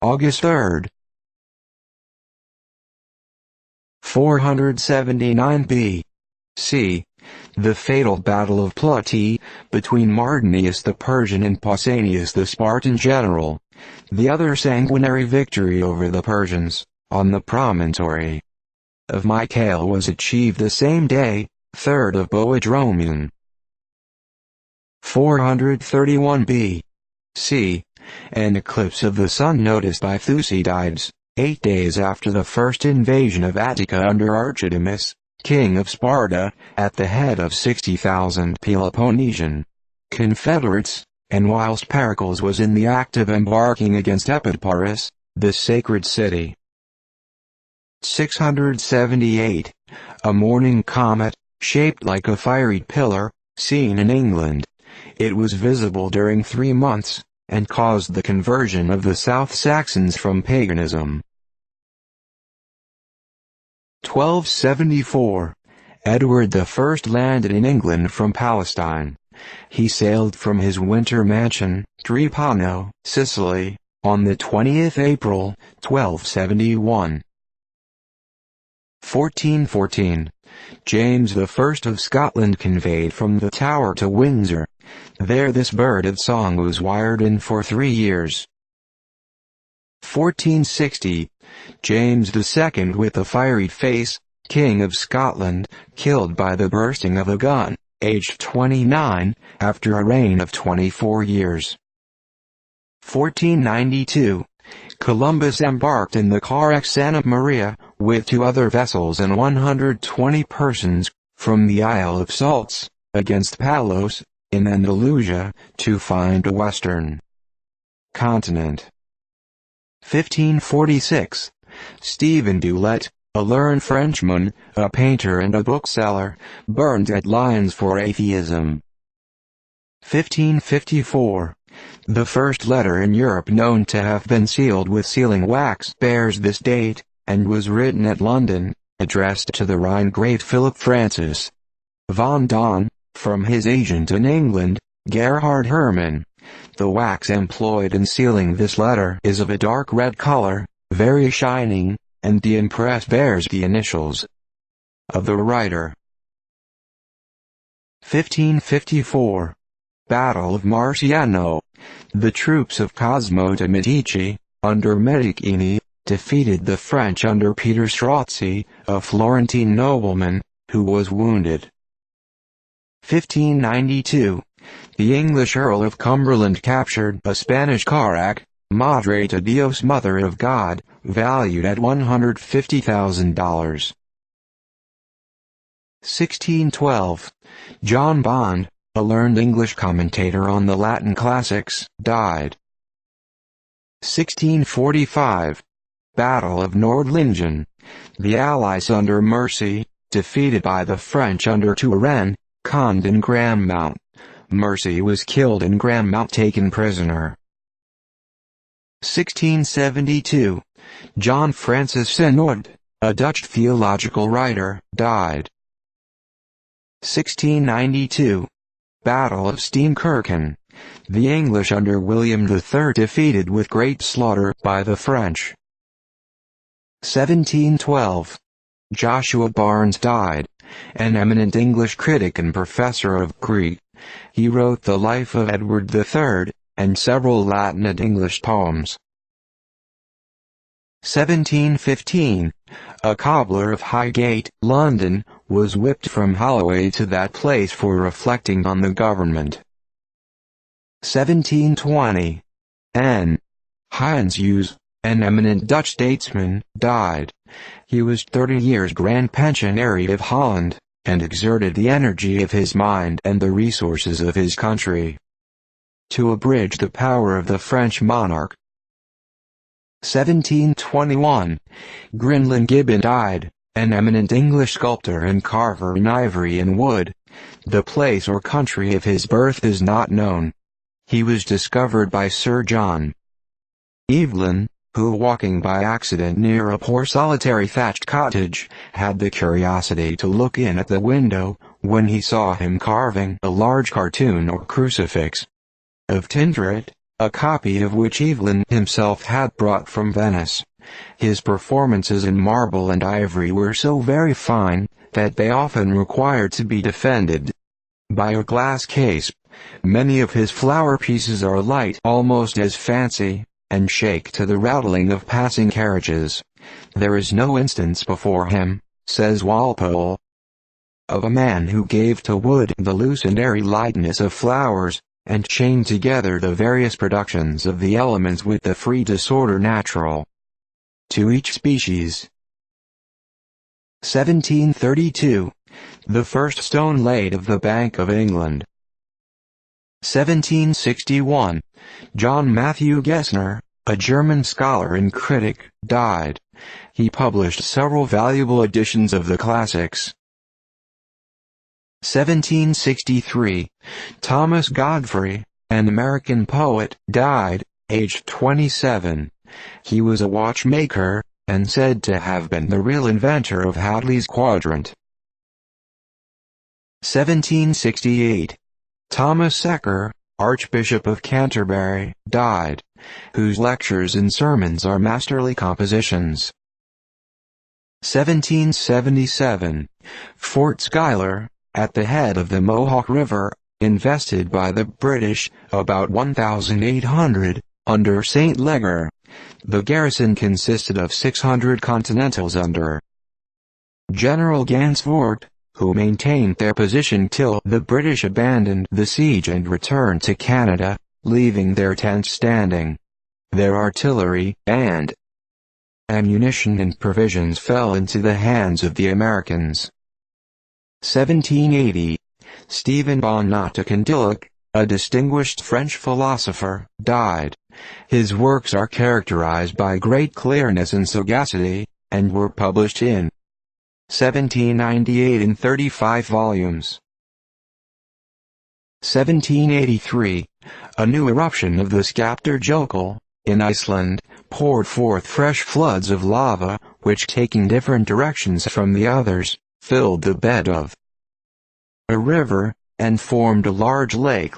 August 3rd. 479 B.C. The fatal Battle of Plataea, between Mardonius the Persian and Pausanias the Spartan general. The other sanguinary victory over the Persians, on the promontory of Mycale, was achieved the same day, 3rd of Boedromion. 431 B.C. An eclipse of the sun noticed by Thucydides, 8 days after the first invasion of Attica under Archidamus, king of Sparta, at the head of 60,000 Peloponnesian confederates, and whilst Pericles was in the act of embarking against Epidaurus, the sacred city. 678. A morning comet, shaped like a fiery pillar, seen in England. It was visible during 3 months, and caused the conversion of the South Saxons from paganism. 1274. Edward I landed in England from Palestine. He sailed from his winter mansion, Trepano, Sicily, on the 20th April, 1271. 1414. James I of Scotland conveyed from the Tower to Windsor. There this bird of song was wired in for 3 years. 1460. James II with a fiery face, King of Scotland, killed by the bursting of a gun, aged 29, after a reign of 24 years. 1492. Columbus embarked in the Carrack Santa Maria, with 2 other vessels and 120 persons, from the Isle of Salts, against Palos, in Andalusia, to find a western continent. 1546. Stephen Doulet, a learned Frenchman, a painter and a bookseller, burned at Lyons for atheism. 1554. The first letter in Europe known to have been sealed with sealing wax bears this date, and was written at London, addressed to the Rhinegrave Philip Francis von Daun, from his agent in England, Gerhard Hermann. The wax employed in sealing this letter is of a dark red color, very shining, and the impress bears the initials of the writer. 1554. Battle of Marciano. The troops of Cosimo de' Medici, under Medichini, defeated the French under Peter Strozzi, a Florentine nobleman, who was wounded. 1592. The English Earl of Cumberland captured a Spanish carrack, Madre de Dios, Mother of God, valued at $150,000. 1612. John Bond, a learned English commentator on the Latin classics, died. 1645. Battle of Nordlingen. The Allies under Mercy, defeated by the French under Turenne, Conde and Grandmont. Mercy was killed and Grandmont taken prisoner. 1672. John Francis Synoud, a Dutch theological writer, died. 1692. Battle of Steenkerken. The English under William III defeated with great slaughter by the French. 1712. Joshua Barnes died, an eminent English critic and professor of Greek. He wrote the life of Edward III, and several Latin and English poems. 1715. A cobbler of Highgate, London, was whipped from Holloway to that place for reflecting on the government. 1720. N. Heinz Hughes, an eminent Dutch statesman, died. He was 30 years Grand Pensionary of Holland, and exerted the energy of his mind and the resources of his country to abridge the power of the French monarch. 1721. Grinling Gibbon died, an eminent English sculptor and carver in ivory and wood. The place or country of his birth is not known. He was discovered by Sir John Evelyn, who, walking by accident near a poor solitary thatched cottage, had the curiosity to look in at the window, when he saw him carving a large cartoon or crucifix of Tinderet, a copy of which Evelyn himself had brought from Venice. His performances in marble and ivory were so very fine, that they often required to be defended by a glass case. Many of his flower pieces are light, almost as fancy, and shake to the rattling of passing carriages. There is no instance before him, says Walpole, of a man who gave to wood the loose and airy lightness of flowers, and chained together the various productions of the elements with the free disorder natural to each species. 1732. The first stone laid of the Bank of England. 1761. John Matthew Gessner, a German scholar and critic, died. He published several valuable editions of the classics. 1763. Thomas Godfrey, an American poet, died, aged 27. He was a watchmaker, and said to have been the real inventor of Hadley's quadrant. 1768. Thomas Secker, Archbishop of Canterbury, died, whose lectures and sermons are masterly compositions. 1777. Fort Schuyler, at the head of the Mohawk River, invested by the British, about 1,800, under St. Leger. The garrison consisted of 600 Continentals under General Gansfort, who maintained their position till the British abandoned the siege and returned to Canada, leaving their tents standing. Their artillery and ammunition and provisions fell into the hands of the Americans. 1780. Stephen Bonnac de Condillac, a distinguished French philosopher, died. His works are characterized by great clearness and sagacity, and were published in 1798 in 35 volumes. 1783. A new eruption of the Skaptur in Iceland, poured forth fresh floods of lava, which taking different directions from the others, filled the bed of a river, and formed a large lake.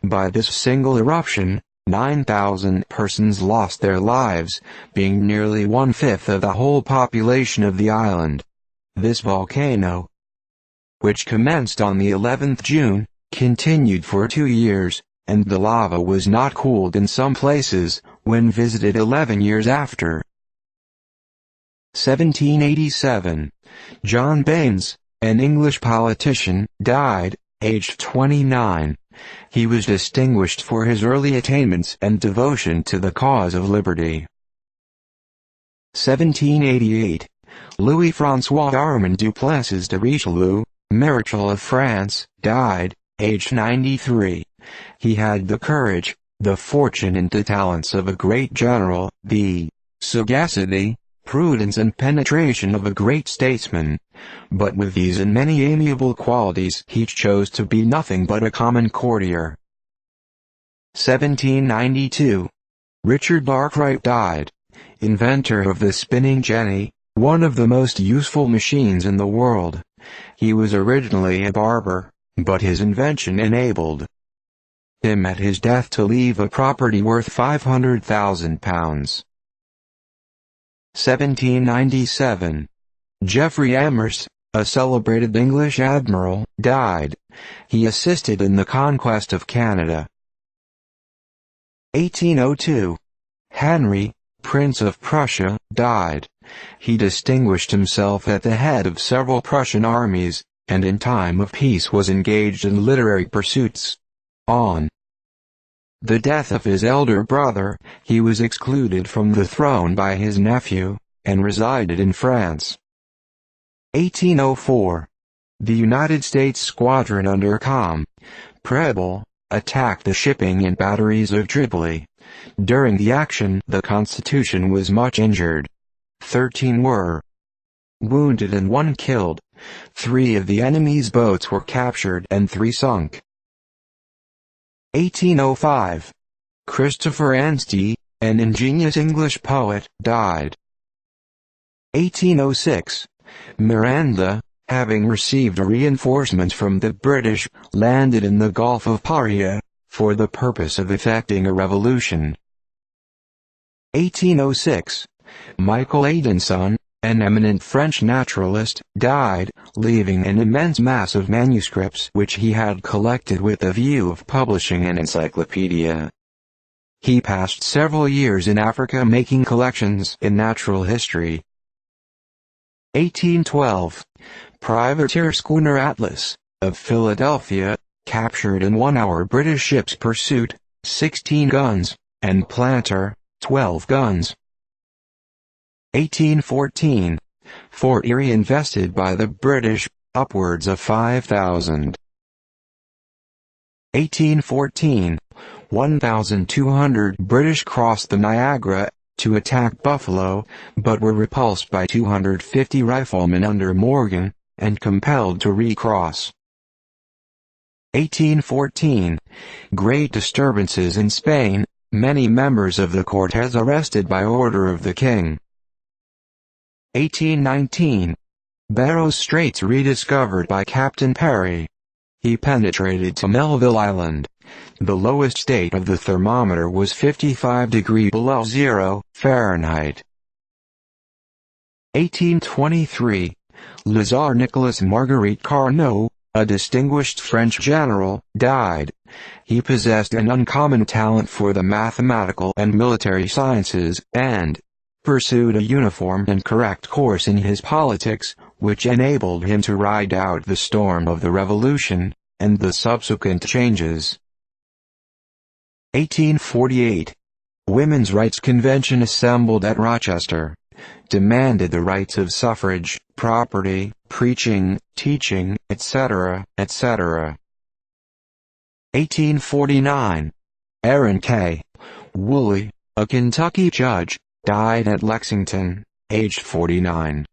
By this single eruption, 9,000 persons lost their lives, being nearly one-fifth of the whole population of the island. This volcano, which commenced on the 11th June, continued for 2 years, and the lava was not cooled in some places, when visited 11 years after. 1787. John Baynes, an English politician, died, aged 29. He was distinguished for his early attainments and devotion to the cause of liberty. 1788. Louis-François Armand Duplessis de Richelieu, Marechal of France, died, aged 93. He had the courage, the fortune and the talents of a great general, the sagacity, prudence and penetration of a great statesman. But with these and many amiable qualities he chose to be nothing but a common courtier. 1792. Richard Arkwright died, inventor of the spinning jenny, one of the most useful machines in the world. He was originally a barber, but his invention enabled him at his death to leave a property worth £500,000. 1797. Geoffrey Amherst, a celebrated English admiral, died. He assisted in the conquest of Canada. 1802. Henry, Prince of Prussia, died. He distinguished himself at the head of several Prussian armies, and in time of peace was engaged in literary pursuits. On the death of his elder brother, he was excluded from the throne by his nephew, and resided in France. 1804. The United States squadron under Preble attacked the shipping and batteries of Tripoli. During the action, the Constitution was much injured. 13 were wounded and 1 killed. 3 of the enemy's boats were captured and 3 sunk. 1805. Christopher Anstey, an ingenious English poet, died. 1806. Miranda, having received a reinforcement from the British, landed in the Gulf of Paria, for the purpose of effecting a revolution. 1806. Michael Adenson, an eminent French naturalist, died, leaving an immense mass of manuscripts which he had collected with the view of publishing an encyclopedia. He passed several years in Africa making collections in natural history. 1812. Privateer schooner Atlas, of Philadelphia, captured in 1 hour British ship's pursuit, 16 guns, and planter, 12 guns. 1814. Fort Erie invested by the British, upwards of 5,000. 1814. 1,200 British crossed the Niagara to attack Buffalo, but were repulsed by 250 riflemen under Morgan, and compelled to recross. 1814. Great disturbances in Spain, many members of the Cortes arrested by order of the king. 1819. Barrows Straits rediscovered by Captain Perry. He penetrated to Melville Island. The lowest state of the thermometer was 55 degrees below zero Fahrenheit. 1823. Le Tsar Nicolas Marguerite Carnot, a distinguished French general, died. He possessed an uncommon talent for the mathematical and military sciences, and pursued a uniform and correct course in his politics, which enabled him to ride out the storm of the Revolution, and the subsequent changes. 1848. Women's Rights Convention assembled at Rochester. Demanded the rights of suffrage, property, preaching, teaching, etc., etc. 1849. Aaron K. Woolley, a Kentucky judge, died at Lexington, aged 49.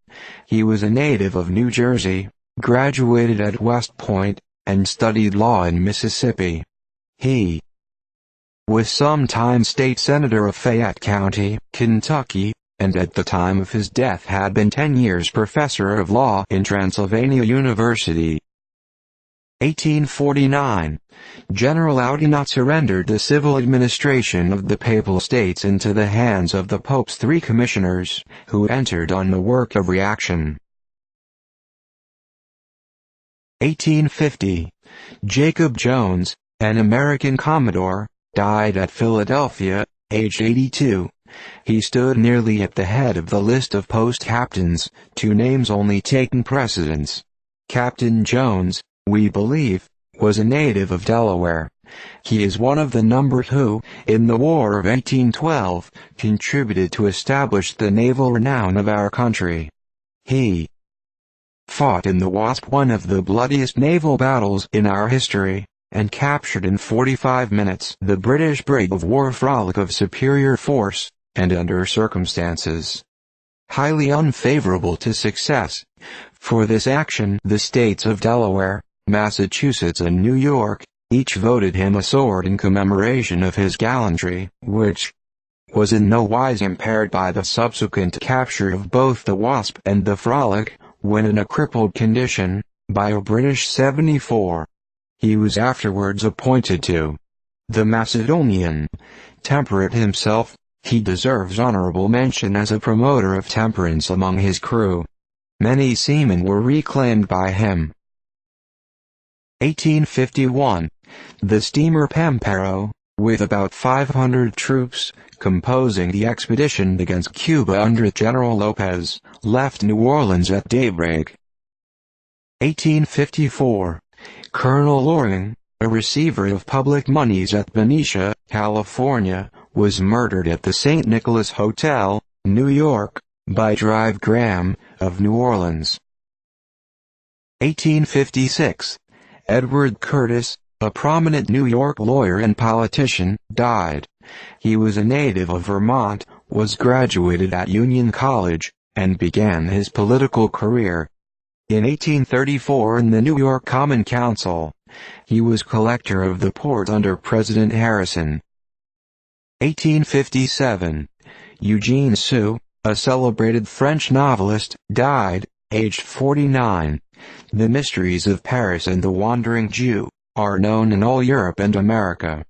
He was a native of New Jersey, graduated at West Point, and studied law in Mississippi. He was sometime state senator of Fayette County, Kentucky, and at the time of his death had been 10 years professor of law in Transylvania University. 1849. General Oudinot surrendered the civil administration of the Papal States into the hands of the Pope's 3 commissioners, who entered on the work of reaction. 1850. Jacob Jones, an American Commodore, died at Philadelphia, aged 82. He stood nearly at the head of the list of post captains, 2 names only taking precedence. Captain Jones, we believe, was a native of Delaware. He is one of the number who, in the War of 1812, contributed to establish the naval renown of our country. He fought in the Wasp, one of the bloodiest naval battles in our history, and captured in 45 minutes the British brig of war Frolic of superior force, and under circumstances highly unfavorable to success. For this action the states of Delaware, Massachusetts and New York, each voted him a sword in commemoration of his gallantry, which was in no wise impaired by the subsequent capture of both the Wasp and the Frolic, when in a crippled condition, by a British 74. He was afterwards appointed to the Macedonian. Temperate himself, he deserves honorable mention as a promoter of temperance among his crew. Many seamen were reclaimed by him. 1851. The steamer Pampero, with about 500 troops, composing the expedition against Cuba under General Lopez, left New Orleans at daybreak. 1854. Colonel Loring, a receiver of public moneys at Benicia, California, was murdered at the St. Nicholas Hotel, New York, by Drive Graham, of New Orleans. 1856. Edward Curtis, a prominent New York lawyer and politician, died. He was a native of Vermont, was graduated at Union College, and began his political career in 1834 in the New York Common Council. He was collector of the port under President Harrison. 1857. Eugene Sue, a celebrated French novelist, died, aged 49. The Mysteries of Paris and the Wandering Jew, are known in all Europe and America.